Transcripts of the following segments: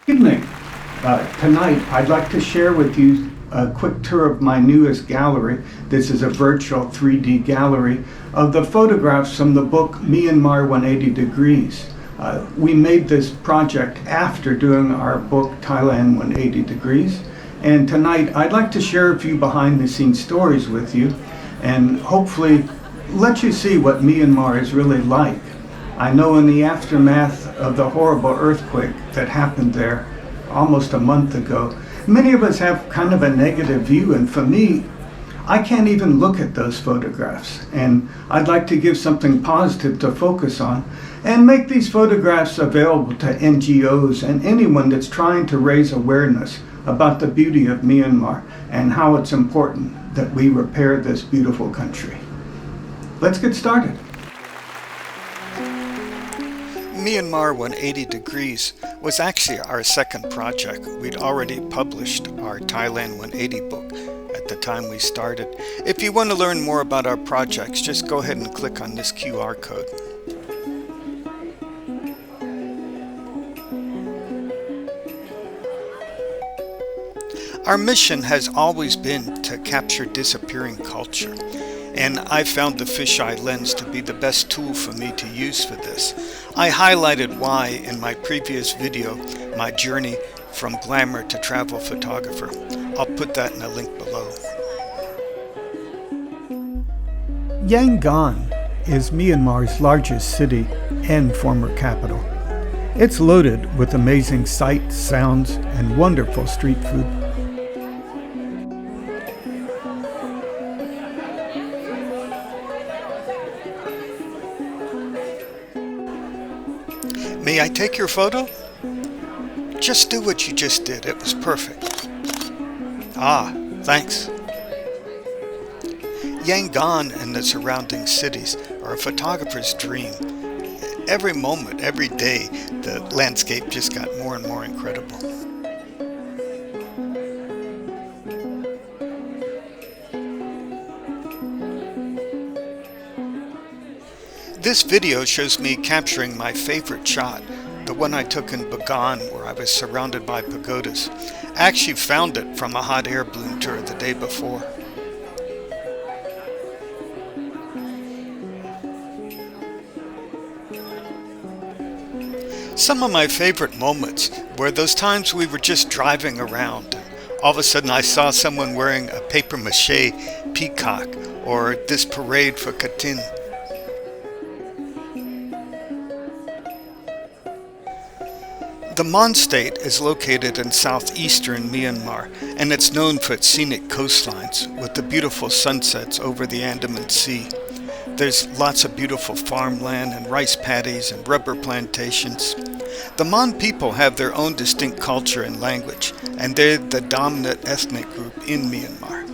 Evening. Tonight I'd like to share with you a quick tour of my newest gallery. This is a virtual 3D gallery of the photographs from the book Myanmar 180 Degrees. We made this project after doing our book Thailand 180 Degrees, and tonight I'd like to share a few behind the scenes stories with you and hopefully let you see what Myanmar is really like. I know in the aftermath of the horrible earthquake that happened there almost a month ago, many of us have kind of a negative view, and for me, I can't even look at those photographs, and I'd like to give something positive to focus on and make these photographs available to NGOs and anyone that's trying to raise awareness about the beauty of Myanmar and how it's important that we repair this beautiful country. Let's get started. Myanmar 180 Degrees was actually our second project. We'd already published our Thailand 180 book at the time we started. If you want to learn more about our projects, just go ahead and click on this QR code. Our mission has always been to capture disappearing culture, and I found the fisheye lens to be the best tool for me to use for this. I highlighted why in my previous video, my journey from glamour to travel photographer. I'll put that in a link below. Yangon is Myanmar's largest city and former capital. It's loaded with amazing sights, sounds, and wonderful street food. May I take your photo? Just do what you just did. It was perfect. Ah, thanks. Yangon and the surrounding cities are a photographer's dream. Every moment, every day, the landscape just got more and more incredible. This video shows me capturing my favorite shot, the one I took in Bagan where I was surrounded by pagodas. I actually found it from a hot air balloon tour the day before. Some of my favorite moments were those times we were just driving around. All of a sudden I saw someone wearing a papier-mâché peacock, or this parade for Katin. The Mon State is located in southeastern Myanmar, and it's known for its scenic coastlines with the beautiful sunsets over the Andaman Sea. There's lots of beautiful farmland and rice paddies and rubber plantations. The Mon people have their own distinct culture and language, and they're the dominant ethnic group in Myanmar.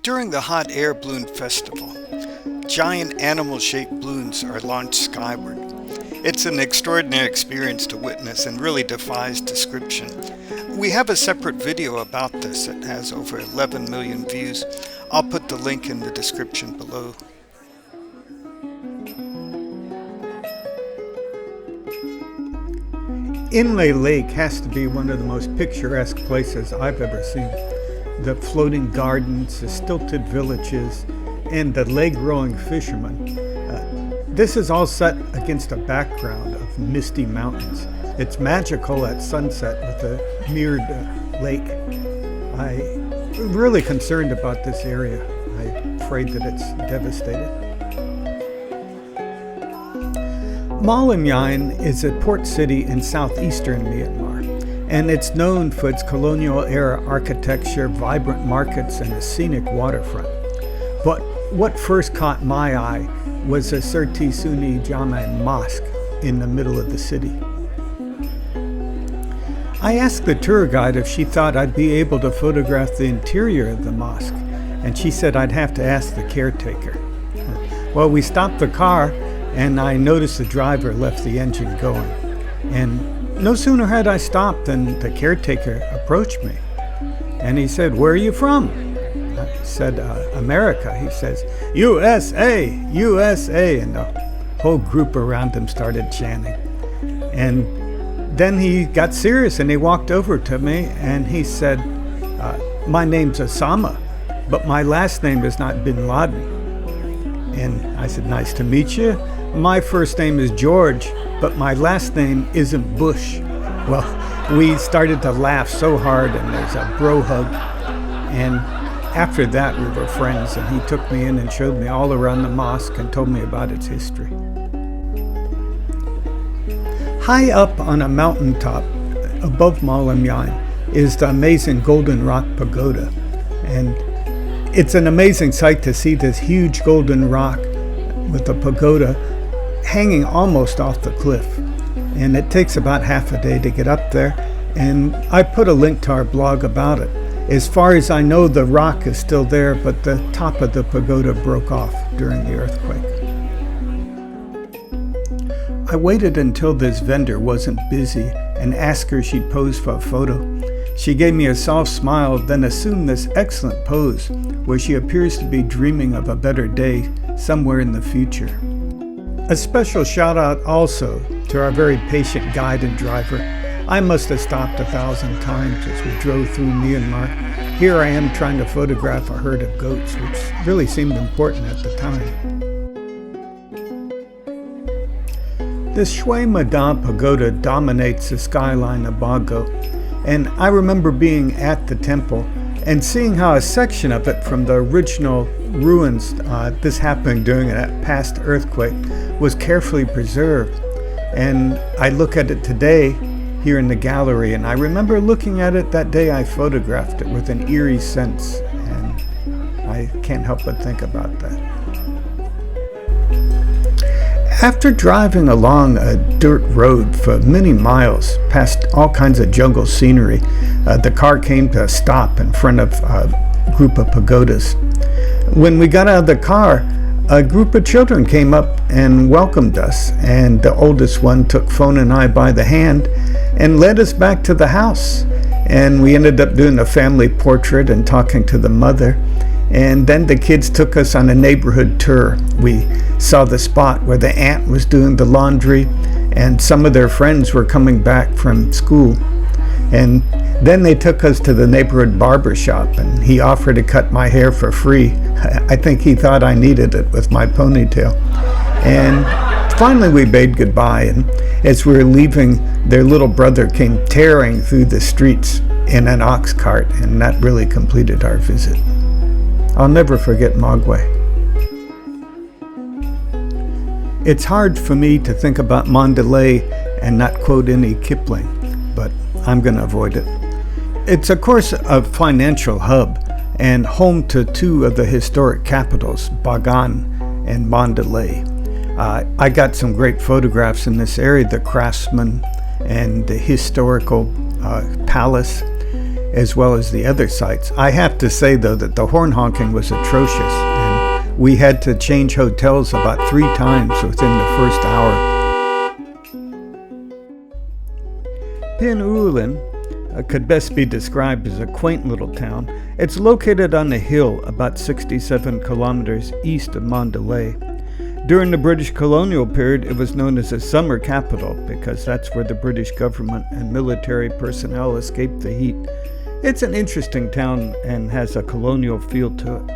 During the Hot Air Balloon Festival, giant animal-shaped balloons are launched skyward. It's an extraordinary experience to witness and really defies description. We have a separate video about this. It has over 11 million views. I'll put the link in the description below. Inlay Lake has to be one of the most picturesque places I've ever seen. The floating gardens, the stilted villages, and the leg-rowing fishermen. This is all set against a background of misty mountains. It's magical at sunset with a mirrored lake. I'm really concerned about this area. I'm afraid that it's devastated. Malamyine is a port city in southeastern Myanmar, and it's known for its colonial-era architecture, vibrant markets, and a scenic waterfront. But what first caught my eye was a Serti Sunni Jama mosque in the middle of the city. I asked the tour guide if she thought I'd be able to photograph the interior of the mosque, and she said I'd have to ask the caretaker. Well, we stopped the car, and I noticed the driver left the engine going. And no sooner had I stopped than the caretaker approached me, and he said, "Where are you from?" I said, "America." He says, USA, USA, and the whole group around him started chanting. And then he got serious and he walked over to me and he said, my name's Osama, but my last name is not Bin Laden. And I said, nice to meet you. My first name is George, but my last name isn't Bush. Well, we started to laugh so hard, and there's a bro hug. And after that, we were friends, and he took me in and showed me all around the mosque and told me about its history. High up on a mountaintop above Myanmar is the amazing Golden Rock Pagoda. And it's an amazing sight to see this huge golden rock with a pagoda hanging almost off the cliff. And it takes about half a day to get up there. And I put a link to our blog about it. As far as I know, the rock is still there, but the top of the pagoda broke off during the earthquake. I waited until this vendor wasn't busy and asked her she'd pose for a photo. She gave me a soft smile, then assumed this excellent pose where she appears to be dreaming of a better day somewhere in the future. A special shout out also to our very patient guide and driver. I must have stopped 1,000 times as we drove through Myanmar. Here I am trying to photograph a herd of goats, which really seemed important at the time. The Shui Madan Pagoda dominates the skyline of Bagan, and I remember being at the temple and seeing how a section of it from the original ruins, this happened during a past earthquake, was carefully preserved. And I look at it today here in the gallery, and I remember looking at it that day I photographed it with an eerie sense, and I can't help but think about that. After driving along a dirt road for many miles past all kinds of jungle scenery, the car came to a stop in front of a group of pagodas. When we got out of the car, a group of children came up and welcomed us, and the oldest one took Phone and I by the hand and led us back to the house. And we ended up doing a family portrait and talking to the mother. And then the kids took us on a neighborhood tour. We saw the spot where the aunt was doing the laundry, and some of their friends were coming back from school. And then they took us to the neighborhood barber shop, and he offered to cut my hair for free. I think he thought I needed it with my ponytail. And finally we bade goodbye, and as we were leaving, their little brother came tearing through the streets in an ox cart, and that really completed our visit. I'll never forget Mogwai. It's hard for me to think about Mandalay and not quote any Kipling, but I'm going to avoid it. It's, of course, a financial hub and home to two of the historic capitals, Bagan and Mandalay. I got some great photographs in this area, the craftsman and the historical palace, as well as the other sites. I have to say, though, that the horn honking was atrocious, and we had to change hotels about 3 times within the first hour. Pin Ulen could best be described as a quaint little town. It's located on a hill about 67 kilometers east of Mandalay. During the British colonial period, it was known as a summer capital because that's where the British government and military personnel escaped the heat. It's an interesting town and has a colonial feel to it.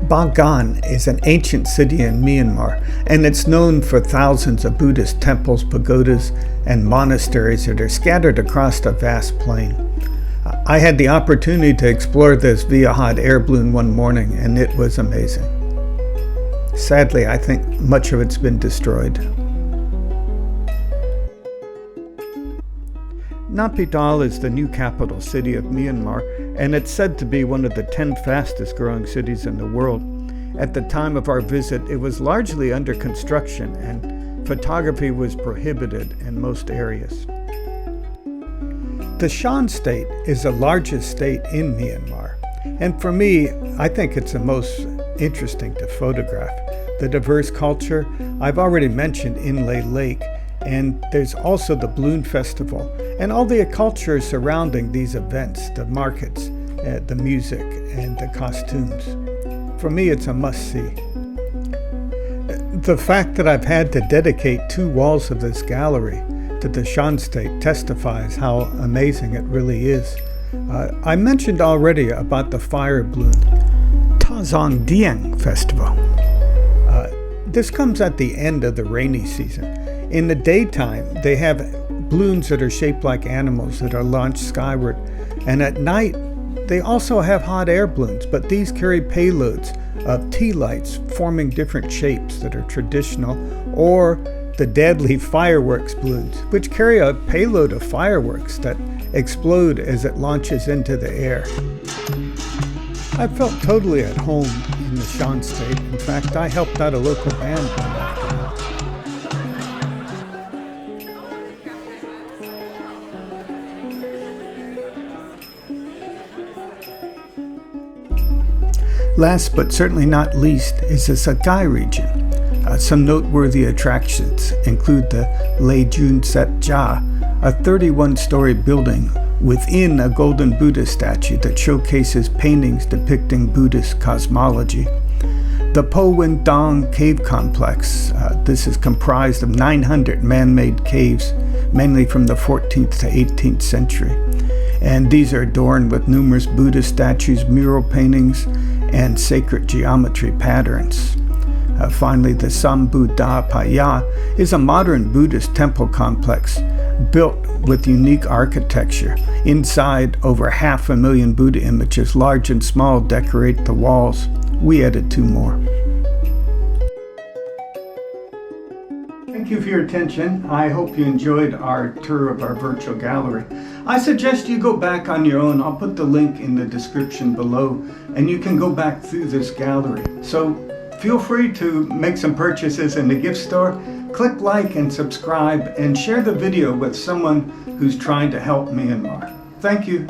Bagan is an ancient city in Myanmar, and it's known for thousands of Buddhist temples, pagodas, and monasteries that are scattered across a vast plain. I had the opportunity to explore this via hot air balloon one morning, and it was amazing. Sadly, I think much of it's been destroyed. Naypyidaw is the new capital city of Myanmar, and it's said to be one of the 10 fastest growing cities in the world. At the time of our visit, it was largely under construction, and photography was prohibited in most areas. The Shan State is the largest state in Myanmar, and for me, I think it's the most interesting to photograph. The diverse culture, I've already mentioned Inlay Lake, and there's also the Balloon Festival, and all the culture surrounding these events, the markets, the music, and the costumes. For me, it's a must-see. The fact that I've had to dedicate 2 walls of this gallery to the Shan State testifies how amazing it really is. I mentioned already about the fire balloon Tazong Dieng Festival. This comes at the end of the rainy season. In the daytime, they have balloons that are shaped like animals that are launched skyward. And at night, they also have hot air balloons, but these carry payloads of tea lights forming different shapes that are traditional, or the deadly fireworks balloons, which carry a payload of fireworks that explode as it launches into the air. I felt totally at home in the Shan State. In fact, I helped out a local band one afternoon. Last but certainly not least is the Sakai region. Some noteworthy attractions include the Lei Jun Set Ja, a 31-story building within a golden Buddha statue that showcases paintings depicting Buddhist cosmology. The Po Win Dong Cave Complex. This is comprised of 900 man-made caves, mainly from the 14th to 18th century. And these are adorned with numerous Buddhist statues, mural paintings, and sacred geometry patterns. Finally, the Sambu Da Paya is a modern Buddhist temple complex built with unique architecture. Inside, over 500,000 Buddha images, large and small, decorate the walls. We added 2 more. Thank you for your attention. I hope you enjoyed our tour of our virtual gallery. I suggest you go back on your own. I'll put the link in the description below, and you can go back through this gallery. So feel free to make some purchases in the gift store. Click like and subscribe, and share the video with someone who's trying to help Myanmar. Thank you.